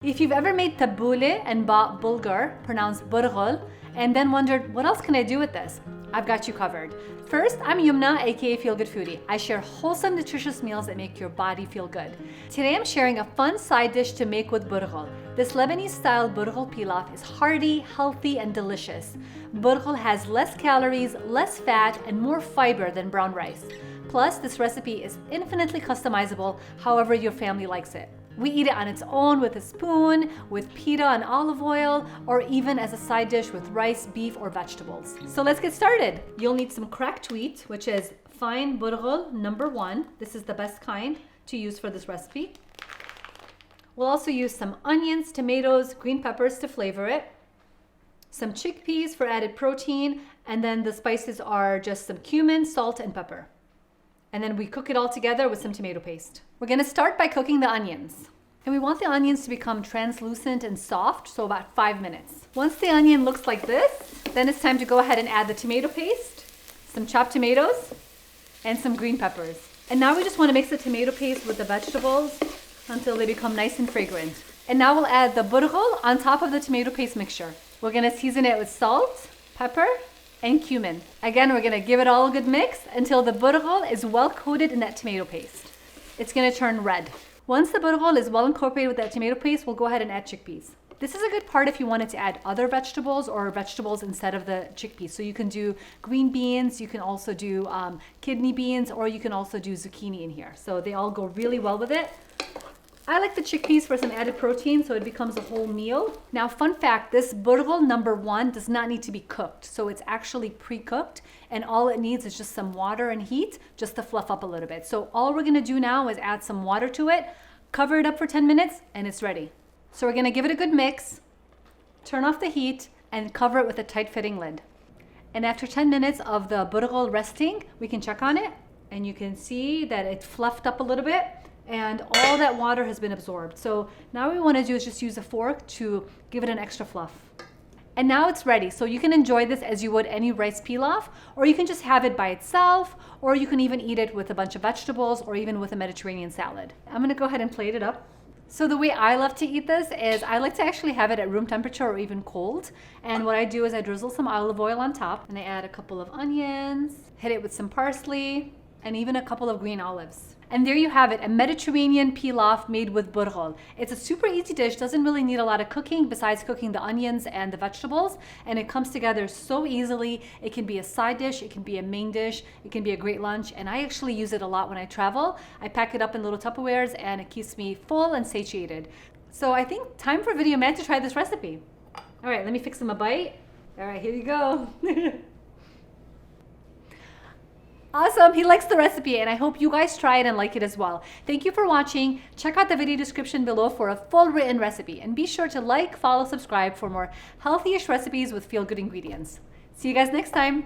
If you've ever made tabbouleh and bought bulgur, pronounced burghul, and then wondered, what else can I do with this? I've got you covered. First, I'm Yumna, aka Feel Good Foodie. I share wholesome, nutritious meals that make your body feel good. Today I'm sharing a fun side dish to make with burghul. This Lebanese-style Bulgur Pilaf is hearty, healthy, and delicious. Burghul has less calories, less fat, and more fiber than brown rice. Plus, this recipe is infinitely customizable however your family likes it. We eat it on its own with a spoon, with pita and olive oil, or even as a side dish with rice, beef, or vegetables. So let's get started. You'll need some cracked wheat, which is fine burghul #1. This is the best kind to use for this recipe. We'll also use some onions, tomatoes, green peppers to flavor it, some chickpeas for added protein, and then the spices are just some cumin, salt, and pepper. And then we cook it all together with some tomato paste. We're gonna start by cooking the onions. And we want the onions to become translucent and soft, so about 5 minutes. Once the onion looks like this, then it's time to go ahead and add the tomato paste, some chopped tomatoes, and some green peppers. And now we just wanna mix the tomato paste with the vegetables until they become nice and fragrant. And now we'll add the burghul on top of the tomato paste mixture. We're gonna season it with salt, pepper, and cumin. Again, we're gonna give it all a good mix until the burghul is well coated in that tomato paste. It's gonna turn red. Once the burghul is well incorporated with that tomato paste, we'll go ahead and add chickpeas. This is a good part if you wanted to add other vegetables or vegetables instead of the chickpeas. So you can do green beans, you can also do kidney beans, or you can also do zucchini in here. So they all go really well with it. I like the chickpeas for some added protein so it becomes a whole meal. Now, fun fact, this burghul #1 does not need to be cooked. So it's actually pre-cooked and all it needs is just some water and heat just to fluff up a little bit. So all we're gonna do now is add some water to it, cover it up for 10 minutes, and it's ready. So we're gonna give it a good mix, turn off the heat, and cover it with a tight-fitting lid. And after 10 minutes of the burghul resting, we can check on it and you can see that it fluffed up a little bit and all that water has been absorbed. So now what we wanna do is just use a fork to give it an extra fluff. And now it's ready. So you can enjoy this as you would any rice pilaf, or you can just have it by itself, or you can even eat it with a bunch of vegetables or even with a Mediterranean salad. I'm gonna go ahead and plate it up. So the way I love to eat this is I like to actually have it at room temperature or even cold. And what I do is I drizzle some olive oil on top and I add a couple of onions, hit it with some parsley, and even a couple of green olives. And there you have it, a Mediterranean pilaf made with burghul. It's a super easy dish, doesn't really need a lot of cooking besides cooking the onions and the vegetables, and it comes together so easily. It can be a side dish, it can be a main dish, it can be a great lunch, and I actually use it a lot when I travel. I pack it up in little Tupperwares and it keeps me full and satiated. So I think time for Video Man to try this recipe. All right, let me fix him a bite. All right, here you go. Awesome, he likes the recipe and I hope you guys try it and like it as well. Thank you for watching. Check out the video description below for a full written recipe and be sure to like, follow, subscribe for more healthy-ish recipes with feel-good ingredients. See you guys next time.